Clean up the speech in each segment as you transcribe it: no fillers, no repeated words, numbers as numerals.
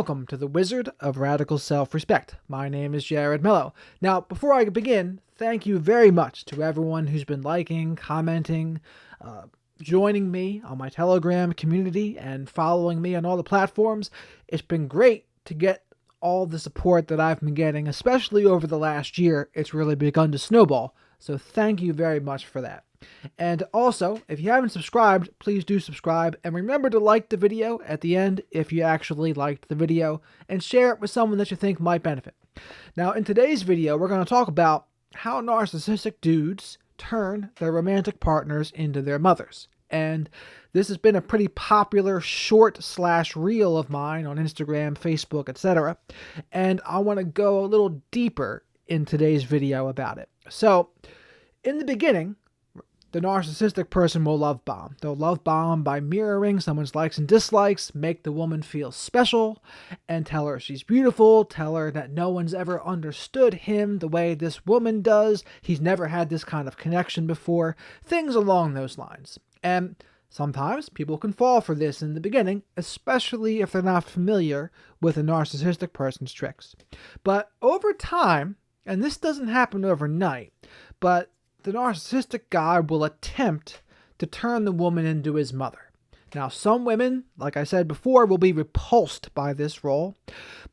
welcome to the Wizard of Radical Self-Respect. My name is Jared Mello. Now, before I begin, thank you very much to everyone who's been liking, commenting, joining me on my Telegram community, and following me on all the platforms. It's been great to get all the support that I've been getting, especially over the last year. It's really begun to snowball, so thank you very much for that. And also, if you haven't subscribed, please do subscribe, and remember to like the video at the end if you actually liked the video, and share it with someone that you think might benefit. Now, in today's video, we're going to talk about how narcissistic dudes turn their romantic partners into their mothers. And this has been a pretty popular short/reel of mine on Instagram, Facebook, etc. And I want to go a little deeper in today's video about it. So, in the beginning, the narcissistic person will love bomb. They'll love bomb by mirroring someone's likes and dislikes, make the woman feel special, and tell her she's beautiful, tell her that no one's ever understood him the way this woman does, he's never had this kind of connection before, things along those lines. And sometimes people can fall for this in the beginning, especially if they're not familiar with a narcissistic person's tricks. But over time, and this doesn't happen overnight, but the narcissistic guy will attempt to turn the woman into his mother. Now, some women, like I said before, will be repulsed by this role,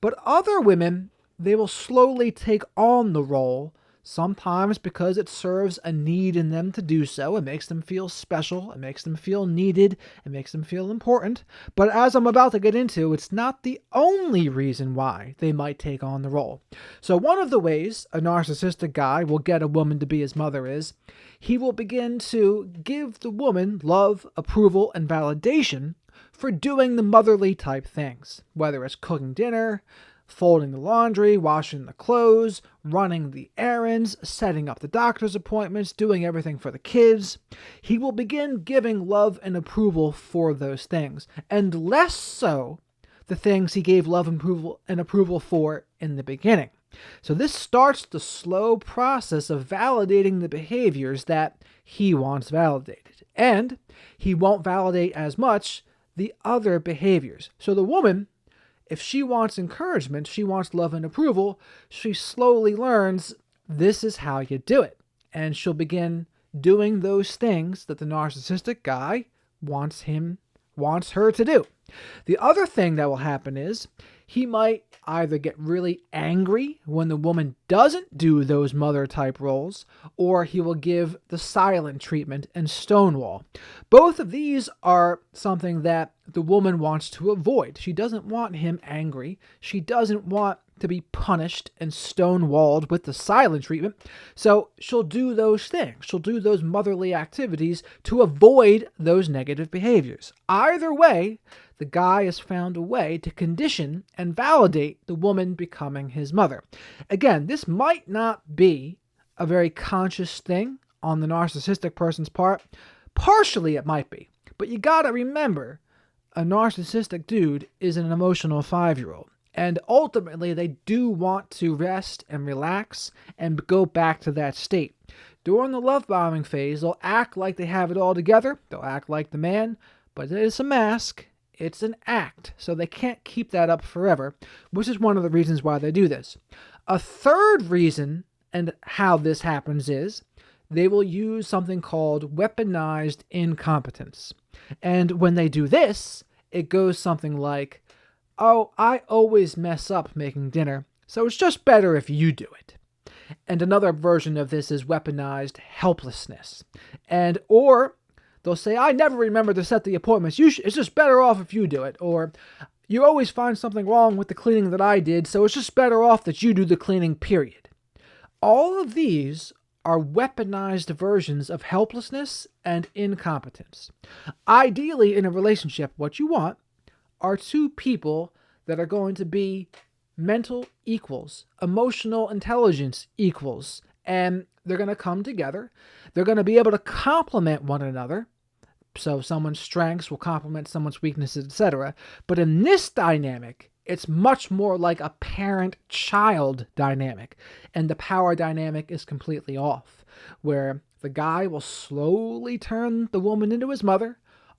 but other women, they will slowly take on the role, sometimes because it serves a need in them to do so. It makes them feel special, it makes them feel needed, it makes them feel important. But as I'm about to get into, it's not the only reason why they might take on the role. So one of the ways a narcissistic guy will get a woman to be his mother is he will begin to give the woman love, approval, and validation for doing the motherly type things, whether it's cooking dinner, folding the laundry, washing the clothes, running the errands, setting up the doctor's appointments, doing everything for the kids. He will begin giving love and approval for those things, and less so the things he gave love and approval for in the beginning. So this starts the slow process of validating the behaviors that he wants validated, and he won't validate as much the other behaviors. So the woman, if she wants encouragement, she wants love and approval, she slowly learns this is how you do it. And she'll begin doing those things that the narcissistic guy wants her to do. The other thing that will happen is he might either get really angry when the woman doesn't do those mother type roles, or he will give the silent treatment and stonewall. Both of these are something that the woman wants to avoid. She doesn't want him angry. She doesn't want to be punished and stonewalled with the silent treatment. So she'll do those things. She'll do those motherly activities to avoid those negative behaviors. Either way, the guy has found a way to condition and validate the woman becoming his mother. Again, this might not be a very conscious thing on the narcissistic person's part. Partially it might be. But you gotta remember, a narcissistic dude is an emotional 5-year-old. And ultimately, they do want to rest and relax and go back to that state. During the love bombing phase, they'll act like they have it all together. They'll act like the man, but it is a mask. It's an act, so they can't keep that up forever, which is one of the reasons why they do this. A third reason and how this happens is they will use something called weaponized incompetence. And when they do this, it goes something like, "Oh, I always mess up making dinner, so it's just better if you do it." And another version of this is weaponized helplessness. Or they'll say, "I never remember to set the appointments. It's just better off if you do it." Or, "You always find something wrong with the cleaning that I did, so it's just better off that you do the cleaning, period." All of these are weaponized versions of helplessness and incompetence. Ideally, in a relationship, what you want are two people that are going to be mental equals, emotional intelligence equals, and they're going to come together. They're going to be able to complement one another. So someone's strengths will complement someone's weaknesses, etc. But in this dynamic, it's much more like a parent-child dynamic, and the power dynamic is completely off, where the guy will slowly turn the woman into his mother.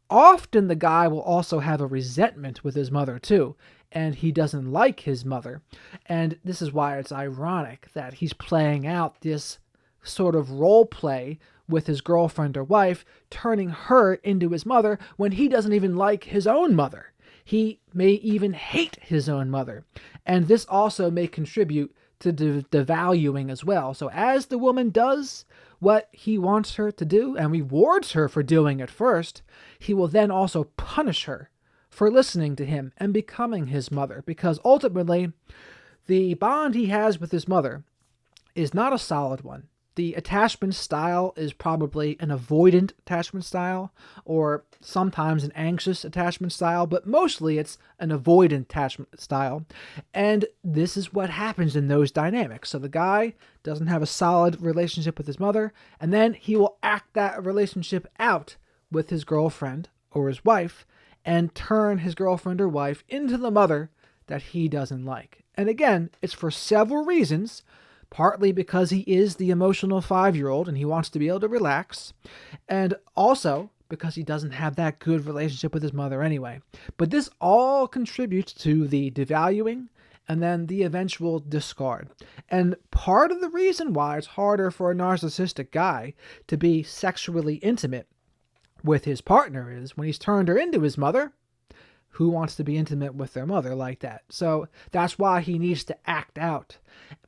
Often the guy will also have a resentment with his mother too, and he doesn't like his mother. And this is why it's ironic that he's playing out this sort of role play with his girlfriend or wife, turning her into his mother when he doesn't even like his own mother. He may even hate his own mother. And this also may contribute to devaluing as well. So as the woman does what he wants her to do and rewards her for doing it first, he will then also punish her for listening to him and becoming his mother, because ultimately the bond he has with his mother is not a solid one. The attachment style is probably an avoidant attachment style, or sometimes an anxious attachment style, but mostly it's an avoidant attachment style. And this is what happens in those dynamics. So the guy doesn't have a solid relationship with his mother, and then he will act that relationship out with his girlfriend or his wife, and turn his girlfriend or wife into the mother that he doesn't like. And again, it's for several reasons. Partly because he is the emotional 5-year-old and he wants to be able to relax, and also because he doesn't have that good relationship with his mother anyway. But this all contributes to the devaluing and then the eventual discard. And part of the reason why it's harder for a narcissistic guy to be sexually intimate with his partner is when he's turned her into his mother. Who wants to be intimate with their mother like that? So that's why he needs to act out,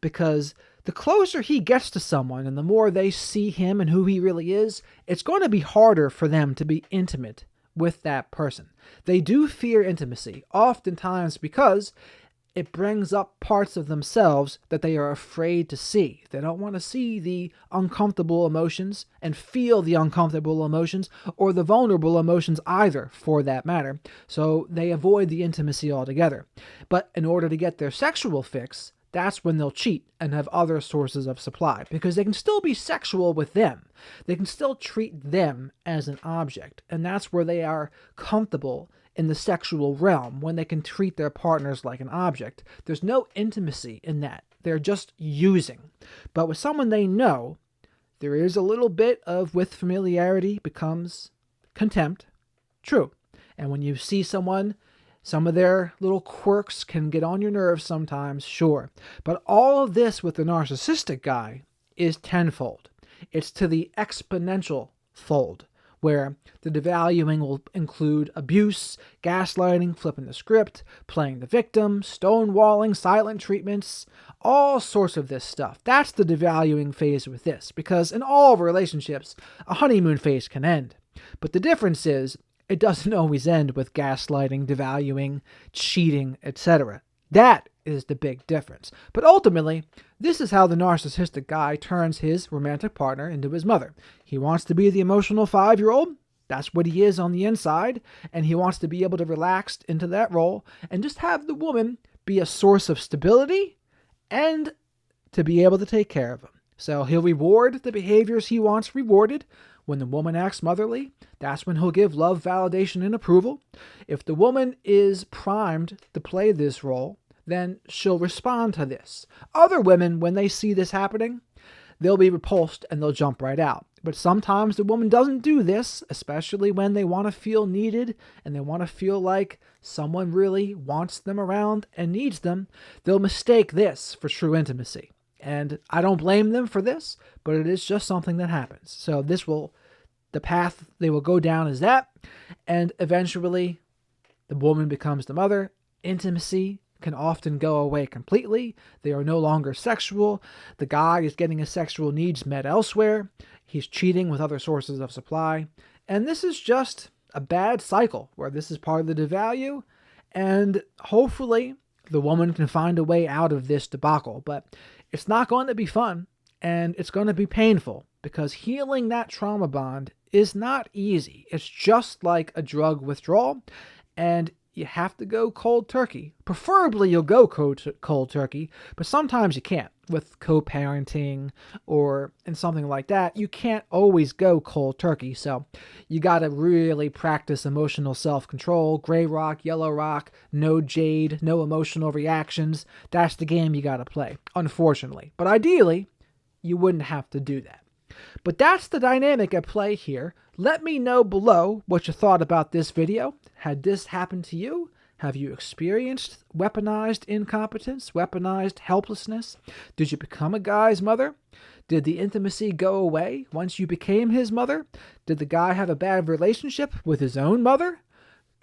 because the closer he gets to someone and the more they see him and who he really is, it's going to be harder for them to be intimate with that person. They do fear intimacy, oftentimes because it brings up parts of themselves that they are afraid to see. They don't want to see the uncomfortable emotions and feel the uncomfortable emotions or the vulnerable emotions either, for that matter. So they avoid the intimacy altogether. But in order to get their sexual fix, that's when they'll cheat and have other sources of supply, because they can still be sexual with them. They can still treat them as an object, and that's where they are comfortable in the sexual realm, when they can treat their partners like an object. There's no intimacy in that. They're just using. But with someone they know, there is a little bit of, with familiarity becomes contempt. True. And when you see someone, some of their little quirks can get on your nerves sometimes, sure. But all of this with the narcissistic guy is tenfold. It's to the exponential fold, where the devaluing will include abuse, gaslighting, flipping the script, playing the victim, stonewalling, silent treatments, all sorts of this stuff. That's the devaluing phase with this, because in all relationships, a honeymoon phase can end. But the difference is, it doesn't always end with gaslighting, devaluing, cheating, etc. That is the big difference. But ultimately, this is how the narcissistic guy turns his romantic partner into his mother. He wants to be the emotional 5-year-old. That's what he is on the inside. And he wants to be able to relax into that role and just have the woman be a source of stability and to be able to take care of him. So he'll reward the behaviors he wants rewarded. When the woman acts motherly, that's when he'll give love, validation, and approval. If the woman is primed to play this role, then she'll respond to this. Other women, when they see this happening, they'll be repulsed and they'll jump right out. But sometimes the woman doesn't do this, especially when they want to feel needed and they want to feel like someone really wants them around and needs them. They'll mistake this for true intimacy. And I don't blame them for this, but it is just something that happens. So the path they will go down is that, and eventually the woman becomes the mother. Intimacy can often go away completely. They are no longer sexual. The guy is getting his sexual needs met elsewhere. He's cheating with other sources of supply. And this is just a bad cycle where this is part of the devalue, and hopefully the woman can find a way out of this debacle. But it's not going to be fun, and it's going to be painful, because healing that trauma bond is not easy. It's just like a drug withdrawal, and you have to go cold turkey. Preferably you'll go cold turkey, but sometimes you can't. With co-parenting or in something like that, you can't always go cold turkey. So you got to really practice emotional self-control. Gray rock, yellow rock, no jade, no emotional reactions. That's the game you got to play, unfortunately. But ideally, you wouldn't have to do that. But that's the dynamic at play here. Let me know below what you thought about this video. Had this happened to you? Have you experienced weaponized incompetence, weaponized helplessness? Did you become a guy's mother? Did the intimacy go away once you became his mother? Did the guy have a bad relationship with his own mother?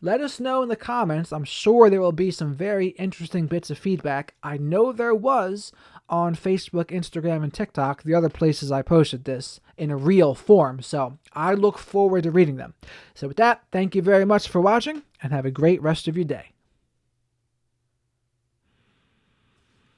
Let us know in the comments. I'm sure there will be some very interesting bits of feedback. I know there was on Facebook, Instagram, and TikTok, the other places I posted this in a real form. So I look forward to reading them. So with that, thank you very much for watching and have a great rest of your day.